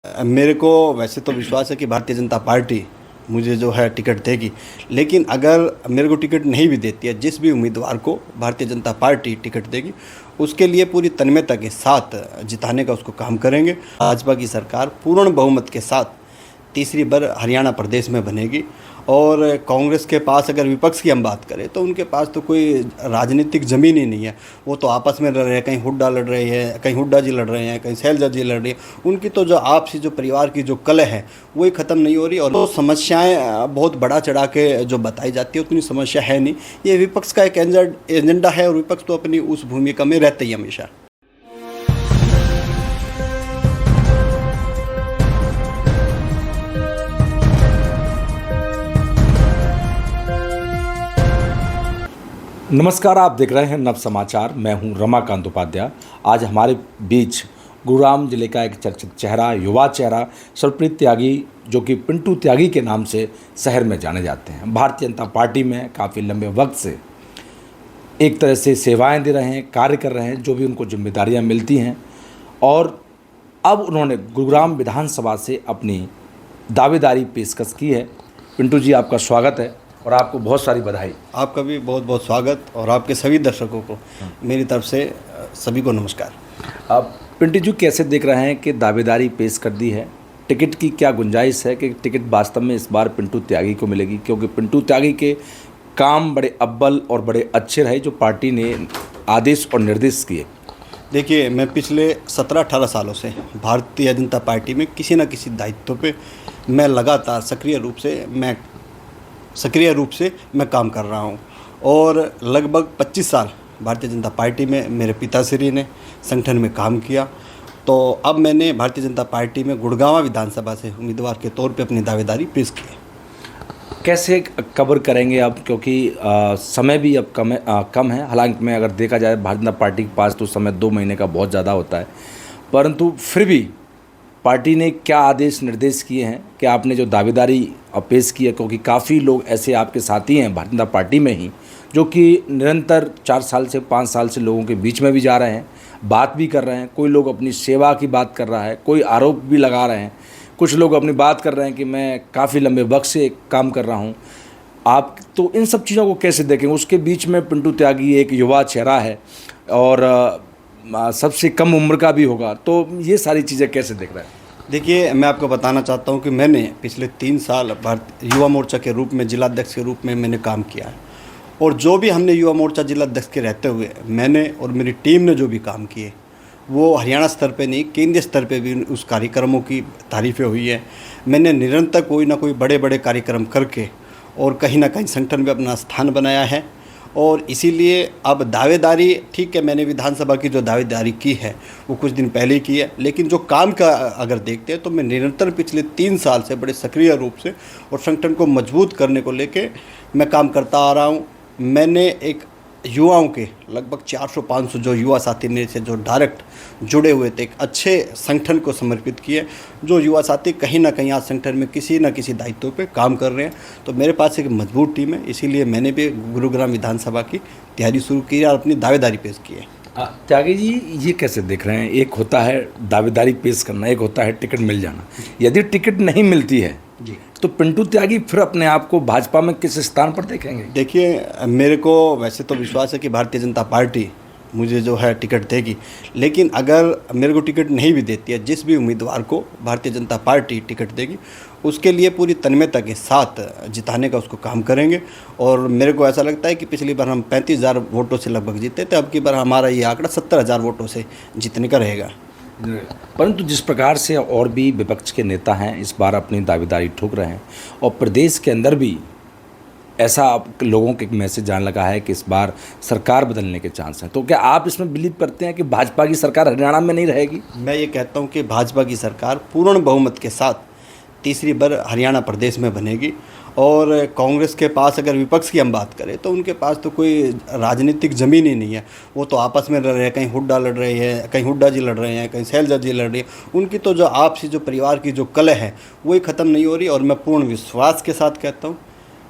मेरे को वैसे तो विश्वास है कि भारतीय जनता पार्टी मुझे जो है टिकट देगी, लेकिन अगर मेरे को टिकट नहीं भी देती है, जिस भी उम्मीदवार को भारतीय जनता पार्टी टिकट देगी उसके लिए पूरी तन्मयता के साथ जिताने का उसको काम करेंगे। भाजपा की सरकार पूर्ण बहुमत के साथ तीसरी बार हरियाणा प्रदेश में बनेगी। और कांग्रेस के पास अगर विपक्ष की हम बात करें तो उनके पास तो कोई राजनीतिक ज़मीन ही नहीं है। वो तो आपस में लड़ रहे हैं, कहीं हुड्डा लड़ रही है, कहीं हुड्डा जी लड़ रहे हैं, कहीं शैलजा जी लड़ रही है। उनकी तो जो आपसी जो परिवार की जो कलह है वो ही ख़त्म नहीं हो रही। और वो समस्याएं बहुत बड़ा चढ़ा के जो बताई जाती है उतनी समस्या है नहीं। ये विपक्ष का एक एजेंडा है और विपक्ष तो अपनी उस भूमिका में रहते ही हमेशा। नमस्कार, आप देख रहे हैं नव समाचार। मैं हूं रमाकांत उपाध्याय। आज हमारे बीच गुरुग्राम जिले का एक चर्चित चेहरा, युवा चेहरा सर्वप्रीत त्यागी, जो कि पिंटू त्यागी के नाम से शहर में जाने जाते हैं। भारतीय जनता पार्टी में काफ़ी लंबे वक्त से एक तरह से सेवाएं दे रहे हैं, कार्य कर रहे हैं, जो भी उनको जिम्मेदारियां मिलती हैं। और अब उन्होंने गुरुग्राम विधानसभा से अपनी दावेदारी पेशकश की है। पिंटू जी, आपका स्वागत है और आपको बहुत सारी बधाई। आपका भी बहुत बहुत स्वागत और आपके सभी दर्शकों को मेरी तरफ से सभी को नमस्कार। अब पिंटू जी कैसे देख रहे हैं कि दावेदारी पेश कर दी है, टिकट की क्या गुंजाइश है कि टिकट वास्तव में इस बार पिंटू त्यागी को मिलेगी? क्योंकि पिंटू त्यागी के काम बड़े अव्वल और बड़े अच्छे रहे जो पार्टी ने आदेश और निर्देश किए। देखिए, मैं पिछले 17-18 सालों से भारतीय जनता पार्टी में किसी न किसी दायित्व पे मैं लगातार सक्रिय रूप से मैं काम कर रहा हूँ। और लगभग 25 साल भारतीय जनता पार्टी में मेरे पिताश्री ने संगठन में काम किया। तो अब मैंने भारतीय जनता पार्टी में गुड़गांव विधानसभा से उम्मीदवार के तौर पे अपनी दावेदारी पेश की है। कैसे कवर करेंगे अब, क्योंकि समय भी अब कम है। हालांकि में अगर देखा जाए भारतीय जनता पार्टी के पास तो समय 2 महीने का बहुत ज़्यादा होता है, परंतु फिर भी पार्टी ने क्या आदेश निर्देश किए हैं कि आपने जो दावेदारी पेश की है? क्योंकि काफ़ी लोग ऐसे आपके साथी हैं भारतीय जनता पार्टी में ही जो कि निरंतर 4 साल से 5 साल से लोगों के बीच में भी जा रहे हैं, बात भी कर रहे हैं। कोई लोग अपनी सेवा की बात कर रहा है, कोई आरोप भी लगा रहे हैं, कुछ लोग अपनी बात कर रहे हैं कि मैं काफ़ी लंबे वक्त से काम कर रहा हूँ। आप तो इन सब चीज़ों को कैसे देखेंगे? उसके बीच में पिंटू त्यागी एक युवा चेहरा है और सबसे कम उम्र का भी होगा, तो ये सारी चीज़ें कैसे देख रहे हैं? देखिए, मैं आपको बताना चाहता हूं कि मैंने पिछले 3 साल भारतीय युवा मोर्चा के रूप में, जिलाध्यक्ष के रूप में मैंने काम किया है। और जो भी हमने युवा मोर्चा जिलाध्यक्ष के रहते हुए मैंने और मेरी टीम ने जो भी काम किए वो हरियाणा स्तर पे नहीं, केंद्रीय स्तर पे भी उस कार्यक्रमों की तारीफ़ें हुई है। मैंने निरंतर कोई ना कोई बड़े बड़े कार्यक्रम करके और कहीं ना कहीं संगठन में अपना स्थान बनाया है। और इसीलिए अब दावेदारी, ठीक है, मैंने विधानसभा की जो दावेदारी की है वो कुछ दिन पहले ही की है, लेकिन जो काम का अगर देखते हैं तो मैं निरंतर पिछले 3 साल से बड़े सक्रिय रूप से और संगठन को मजबूत करने को लेके मैं काम करता आ रहा हूँ। मैंने एक युवाओं के लगभग 400-500 जो युवा साथी मेरे से जो डायरेक्ट जुड़े हुए थे, एक अच्छे संगठन को समर्पित किए। जो युवा साथी कहीं ना कहीं आज संगठन में किसी न किसी दायित्व पे काम कर रहे हैं। तो मेरे पास एक मजबूत टीम है, इसीलिए मैंने भी गुरुग्राम विधानसभा की तैयारी शुरू की और अपनी दावेदारी पेश की है। त्यागी जी, ये कैसे देख रहे हैं? एक होता है दावेदारी पेश करना, एक होता है टिकट मिल जाना। यदि टिकट नहीं मिलती है जी, तो पिंटू त्यागी फिर अपने आप को भाजपा में किस स्थान पर देखेंगे? देखिए, मेरे को वैसे तो विश्वास है कि भारतीय जनता पार्टी मुझे जो है टिकट देगी, लेकिन अगर मेरे को टिकट नहीं भी देती है, जिस भी उम्मीदवार को भारतीय जनता पार्टी टिकट देगी उसके लिए पूरी तन्मयता के साथ जिताने का उसको काम करेंगे। और मेरे को ऐसा लगता है कि पिछली बार हम 35,000 वोटों से लगभग जीते थे, अब की बार हमारा ये आंकड़ा 70,000 वोटों से जीतने का रहेगा। परंतु जिस प्रकार से और भी विपक्ष के नेता हैं इस बार अपनी दावेदारी ठोक रहे हैं और प्रदेश के अंदर भी ऐसा लोगों के मैसेज जाने लगा है कि इस बार सरकार बदलने के चांस हैं, तो क्या आप इसमें बिलीव करते हैं कि भाजपा की सरकार हरियाणा में नहीं रहेगी? मैं ये कहता हूँ कि भाजपा की सरकार पूर्ण बहुमत के साथ तीसरी बार हरियाणा प्रदेश में बनेगी। और कांग्रेस के पास अगर विपक्ष की हम बात करें तो उनके पास तो कोई राजनीतिक ज़मीन ही नहीं है। वो तो आपस में लड़ रहे हैं, कहीं हुड्डा लड़ रही है, कहीं हुड्डा जी लड़ रहे हैं, कहीं शैलजा जी लड़ रही है। उनकी तो जो आपसी जो परिवार की जो कलह है वो ही ख़त्म नहीं हो रही। और मैं पूर्ण विश्वास के साथ कहता हूँ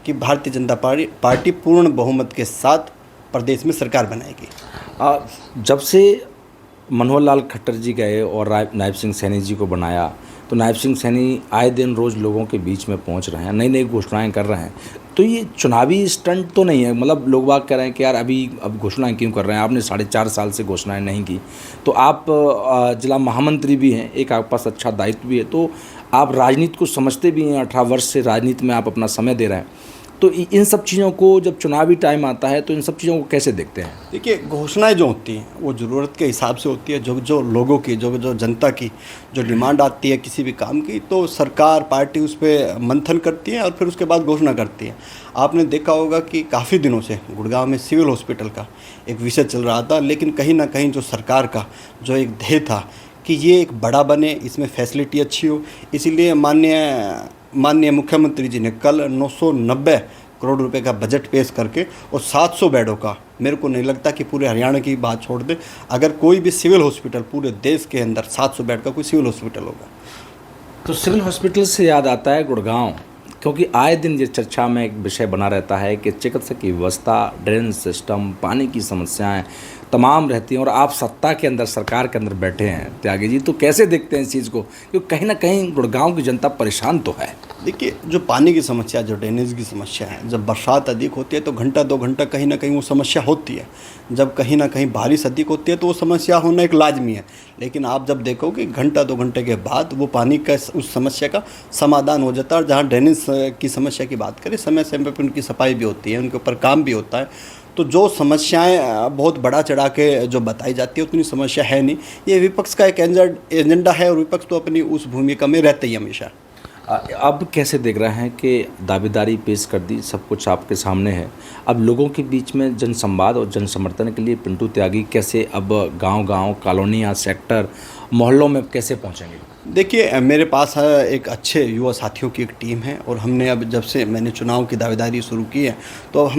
कि भारतीय जनता पार्टी पूर्ण बहुमत के साथ प्रदेश में सरकार बनाएगी। जब से मनोहर लाल खट्टर जी गए और नायब सिंह सैनी जी को बनाया, तो नायब सिंह सैनी आए दिन रोज़ लोगों के बीच में पहुंच रहे हैं, नई नई घोषणाएं कर रहे हैं। तो ये चुनावी स्टंट तो नहीं है? मतलब लोग बाग कह रहे हैं कि यार अब घोषणाएं क्यों कर रहे हैं, आपने 4.5 साल से घोषणाएं नहीं की। तो आप जिला महामंत्री भी हैं, एक आपके पास अच्छा दायित्व भी है, तो आप राजनीति को समझते भी हैं, 18 वर्ष से राजनीति में आप अपना समय दे रहे हैं। तो इन सब चीज़ों को जब चुनावी टाइम आता है तो इन सब चीज़ों को कैसे देखते हैं? देखिए, घोषणाएं जो होती हैं वो ज़रूरत के हिसाब से होती है। जो जो लोगों की जो जनता की जो डिमांड आती है किसी भी काम की, तो सरकार पार्टी उस पर मंथन करती है और फिर उसके बाद घोषणा करती है। आपने देखा होगा कि काफ़ी दिनों से गुड़गांव में सिविल हॉस्पिटल का एक विषय चल रहा था, लेकिन कहीं ना कहीं जो सरकार का जो एक ध्येय था कि ये एक बड़ा बने, इसमें फैसिलिटी अच्छी हो, इसीलिए माननीय मुख्यमंत्री जी ने कल 990 करोड़ रुपए का बजट पेश करके और 700 बेडों का, मेरे को नहीं लगता कि पूरे हरियाणा की बात छोड़ दे, अगर कोई भी सिविल हॉस्पिटल पूरे देश के अंदर 700 बेड का कोई सिविल हॉस्पिटल होगा। तो सिविल हॉस्पिटल से याद आता है गुड़गांव, क्योंकि आए दिन ये चर्चा में एक विषय बना रहता है कि चिकित्सक की व्यवस्था, ड्रेनेज सिस्टम, पानी की समस्याएं तमाम रहती हैं, और आप सत्ता के अंदर, सरकार के अंदर बैठे हैं त्यागी जी, तो कैसे देखते हैं इस चीज़ को? क्योंकि कहीं ना कहीं गुड़गांव की जनता परेशान तो है। देखिए, जो पानी की समस्या, जो ड्रेनेज की समस्या है, जब बरसात अधिक होती है तो घंटा 2 घंटा कहीं ना कहीं वो समस्या होती है। जब कहीं ना कहीं बारिश अधिक होती है तो वो समस्या होना एक लाजमी है। लेकिन आप जब देखोगे घंटा 2 घंटे के बाद वो पानी का उस समस्या का समाधान हो जाता है। और जहाँ ड्रेनेज की समस्या की बात करें, समय समय पर उनकी सफाई भी होती है, उनके ऊपर काम भी होता है। तो जो समस्याएं बहुत बड़ा चढ़ा के जो बताई जाती है उतनी समस्या है नहीं। ये विपक्ष का एक एजेंडा है और विपक्ष तो अपनी उस भूमिका में रहते ही हमेशा। अब कैसे देख रहे हैं कि दावेदारी पेश कर दी, सब कुछ आपके सामने है, अब लोगों के बीच में जन संवाद और जन समर्थन के लिए पिंटू त्यागी कैसे अब गांव-गांव, कॉलोनी या सेक्टर, मोहल्लों में कैसे पहुंचेंगे? देखिए, मेरे पास एक अच्छे युवा साथियों की एक टीम है और हमने अब जब से मैंने चुनाव की दावेदारी शुरू की है तो अब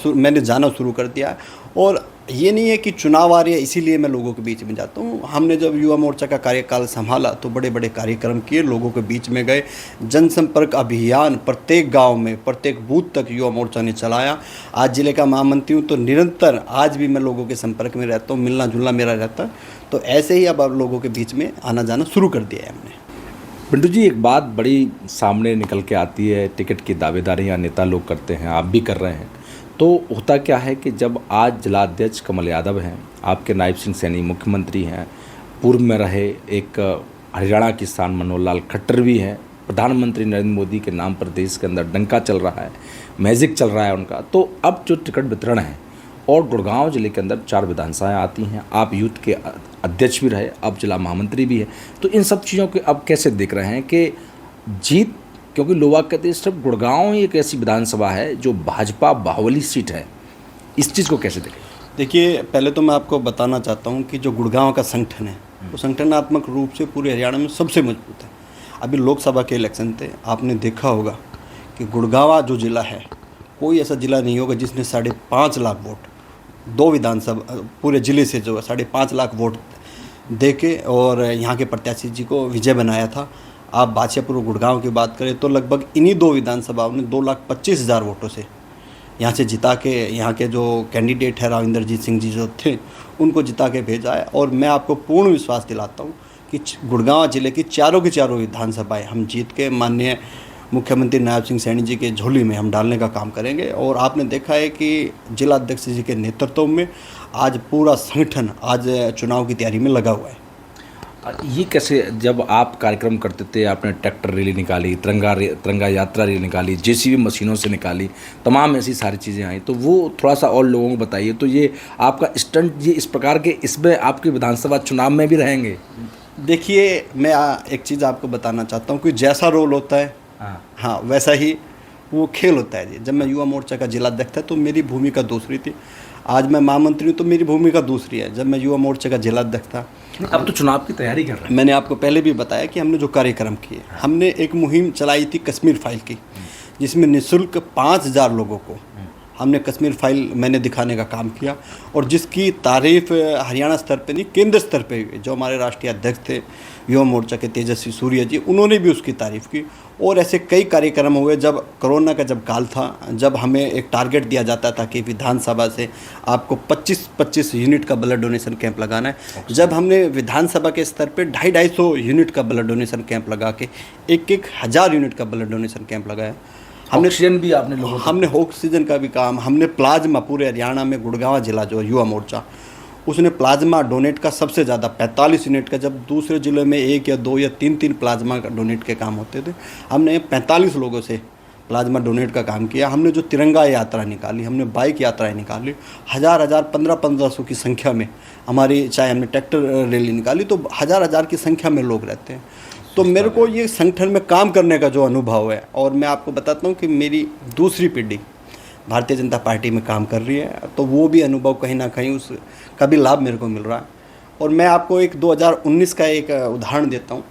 मैंने जाना शुरू कर दिया है। और ये नहीं है कि चुनाव आ रही है इसीलिए मैं लोगों के बीच में जाता हूँ। हमने जब युवा मोर्चा का कार्यकाल संभाला तो बड़े बड़े कार्यक्रम किए, लोगों के बीच में गए, जनसंपर्क अभियान प्रत्येक गांव में, प्रत्येक बूथ तक युवा मोर्चा ने चलाया। आज जिले का महामंत्री हूँ तो निरंतर आज भी मैं लोगों के संपर्क में रहता हूँ, मिलना जुलना मेरा रहता है। तो ऐसे ही अब लोगों के बीच में आना जाना शुरू कर दिया है हमने। पिंटू जी, एक बात बड़ी सामने निकल के आती है, टिकट की दावेदारियाँ नेता लोग करते हैं, आप भी कर रहे हैं। तो होता क्या है कि जब आज जिलाध्यक्ष कमल यादव हैं, आपके नायब सिंह सैनी मुख्यमंत्री हैं, पूर्व में रहे एक हरियाणा किसान मनोहर लाल खट्टर भी हैं, प्रधानमंत्री नरेंद्र मोदी के नाम पर देश के अंदर डंका चल रहा है, मैजिक चल रहा है उनका, तो अब जो टिकट वितरण है और गुड़गांव जिले के अंदर 4 विधानसभाएँ आती हैं, आप यूथ के अध्यक्ष भी रहे, अब जिला महामंत्री भी हैं, तो इन सब चीज़ों के अब कैसे देख रहे हैं कि जीत, क्योंकि लोग कहते हैं सिर्फ गुड़गांव ही एक ऐसी विधानसभा है जो भाजपा बाहुबली सीट है, इस चीज़ को कैसे देखें? देखिए, पहले तो मैं आपको बताना चाहता हूँ कि जो गुड़गांव का संगठन है वो संगठनात्मक रूप से पूरे हरियाणा में सबसे मजबूत है। अभी लोकसभा के इलेक्शन थे, आपने देखा होगा कि गुड़गांव जो ज़िला है, कोई ऐसा ज़िला नहीं होगा जिसने 5.5 लाख वोट 2 विधानसभा पूरे ज़िले से जो है 5.5 लाख वोट दे के और यहाँ के प्रत्याशी जी को विजय बनाया था। आप बादशाहपुर गुड़गांव की बात करें तो लगभग इन्हीं 2 विधानसभाओं ने 2,25,000 वोटों से यहाँ से जिता के, यहाँ के जो कैंडिडेट है राविंदरजीत सिंह जी जो थे उनको जिता के भेजा है। और मैं आपको पूर्ण विश्वास दिलाता हूँ कि गुड़गांव जिले की चारों की चारों विधानसभाएँ हम जीत के माननीय मुख्यमंत्री नायब सिंह सैनी जी के झोली में हम डालने का काम करेंगे। और आपने देखा है कि जिला अध्यक्ष जी के नेतृत्व में आज पूरा संगठन आज चुनाव की तैयारी में लगा हुआ है। ये कैसे, जब आप कार्यक्रम करते थे, आपने ट्रैक्टर रैली निकाली, तिरंगा यात्रा रैली निकाली, जेसीबी मशीनों से निकाली, तमाम ऐसी सारी चीज़ें आई, तो वो थोड़ा सा और लोगों को बताइए। तो ये आपका स्टंट ये इस प्रकार के, इसमें आपके विधानसभा चुनाव में भी रहेंगे? देखिए, मैं एक चीज़ आपको बताना चाहता हूँ कि जैसा रोल होता है हाँ वैसा ही वो खेल होता है जी। जब मैं युवा मोर्चा का जिलाध्यक्ष था तो मेरी भूमिका दूसरी थी, आज मैं महामंत्री हूँ तो मेरी भूमिका दूसरी है। जब मैं युवा मोर्चा का जिलाध्यक्ष था, अब तो चुनाव की तैयारी कर रहे हैं। मैंने आपको पहले भी बताया कि हमने जो कार्यक्रम किए, हमने एक मुहिम चलाई थी कश्मीर फाइल की, जिसमें निःशुल्क 5,000 लोगों को हमने कश्मीर फाइल मैंने दिखाने का काम किया, और जिसकी तारीफ़ हरियाणा स्तर पे नहीं केंद्र स्तर पे हुई। जो हमारे राष्ट्रीय अध्यक्ष थे युवा मोर्चा के तेजस्वी सूर्या जी, उन्होंने भी उसकी तारीफ़ की। और ऐसे कई कार्यक्रम हुए जब कोरोना का जब काल था, जब हमें एक टारगेट दिया जाता था कि विधानसभा से आपको 25-25 यूनिट का ब्लड डोनेशन कैंप लगाना है। जब हमने विधानसभा के स्तर पे 250-250 यूनिट का ब्लड डोनेशन कैंप लगा के 1,000 यूनिट का ब्लड डोनेशन कैंप लगाया। ऑक्सीजन भी आपने लोगों को, हमने ऑक्सीजन का भी काम, हमने प्लाज्मा पूरे हरियाणा में गुड़गांव जिला जो युवा मोर्चा, उसने प्लाज्मा डोनेट का सबसे ज़्यादा 45 यूनिट का, जब दूसरे ज़िलों में 1 या 2 या 3 प्लाज्मा का डोनेट के काम होते थे, हमने 45 लोगों से प्लाज्मा डोनेट का काम किया। हमने जो तिरंगा यात्रा निकाली, हमने बाइक यात्राएं निकाली, हज़ार 1500 की संख्या में हमारी, चाहे हमने ट्रैक्टर रैली निकाली, तो हज़ार की संख्या में लोग रहते हैं। तो मेरे को ये संगठन में काम करने का जो अनुभव है, और मैं आपको बताता हूँ कि मेरी दूसरी पीढ़ी भारतीय जनता पार्टी में काम कर रही है, तो वो भी अनुभव कहीं ना कहीं उसका भी लाभ मेरे को मिल रहा है। और मैं आपको एक 2019 का एक उदाहरण देता हूँ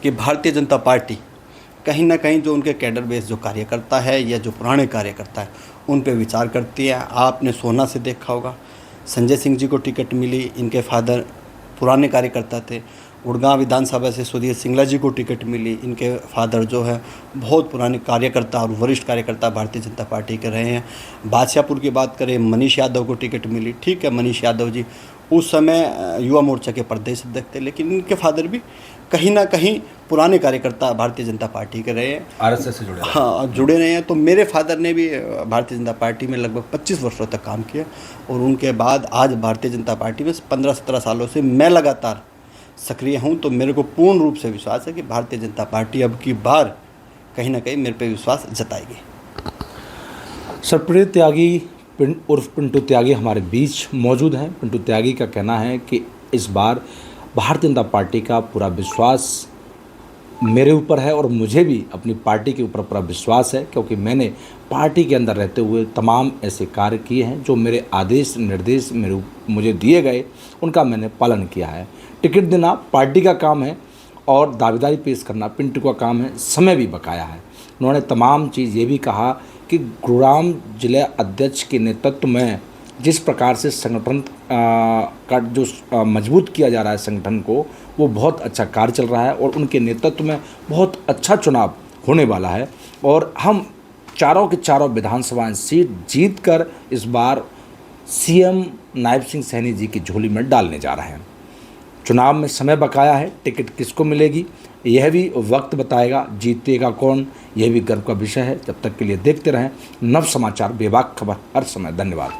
कि भारतीय जनता पार्टी कहीं ना कहीं जो उनके कैडर बेस जो कार्यकर्ता है या जो पुराने कार्यकर्ता है, उन पे विचार करती है। आपने सोना से देखा होगा, संजय सिंह जी को टिकट मिली, इनके फादर पुराने कार्यकर्ता थे। गुड़गांव विधानसभा से सुधीर सिंगला जी को टिकट मिली, इनके फादर जो है बहुत पुराने कार्यकर्ता और वरिष्ठ कार्यकर्ता भारतीय जनता पार्टी के रहे हैं। बादशाहपुर की बात करें, मनीष यादव को टिकट मिली। ठीक है, मनीष यादव जी उस समय युवा मोर्चा के प्रदेश अध्यक्ष थे, लेकिन इनके फादर भी कहीं ना कहीं पुराने कार्यकर्ता भारतीय जनता पार्टी के रहे हैं, आरएसएस से जुड़े, हाँ जुड़े रहे हैं। तो मेरे फादर ने भी भारतीय जनता पार्टी में लगभग 25 वर्षों तक काम किया, और उनके बाद आज भारतीय जनता पार्टी में 15-17 सालों से मैं लगातार सक्रिय हूँ। तो मेरे को पूर्ण रूप से विश्वास है कि भारतीय जनता पार्टी अब की बार कहीं ना कहीं मेरे पे विश्वास जताएगी। सरप्रीत त्यागी उर्फ पिंटू त्यागी हमारे बीच मौजूद हैं। पिंटू त्यागी का कहना है कि इस बार भारतीय जनता पार्टी का पूरा विश्वास मेरे ऊपर है, और मुझे भी अपनी पार्टी के ऊपर पूरा विश्वास है, क्योंकि मैंने पार्टी के अंदर रहते हुए तमाम ऐसे कार्य किए हैं जो मेरे आदेश निर्देश मुझे दिए गए, उनका मैंने पालन किया है। टिकट देना पार्टी का काम है और दावेदारी पेश करना पिंटू का काम है, समय भी बकाया है। उन्होंने तमाम चीज़ ये भी कहा कि गुरुग्राम जिला अध्यक्ष के नेतृत्व में जिस प्रकार से संगठन का जो मजबूत किया जा रहा है संगठन को, वो बहुत अच्छा कार्य चल रहा है, और उनके नेतृत्व में बहुत अच्छा चुनाव होने वाला है, और हम चारों के चारों विधानसभा सीट जीत कर इस बार सीएम नायब सिंह सैनी जी की झोली में डालने जा रहे हैं। चुनाव में समय बकाया है, टिकट किसको मिलेगी यह भी वक्त बताएगा, जीतेगा कौन यह भी गर्व का विषय है। जब तक के लिए देखते रहें नव समाचार, बेबाक खबर हर समय। धन्यवाद।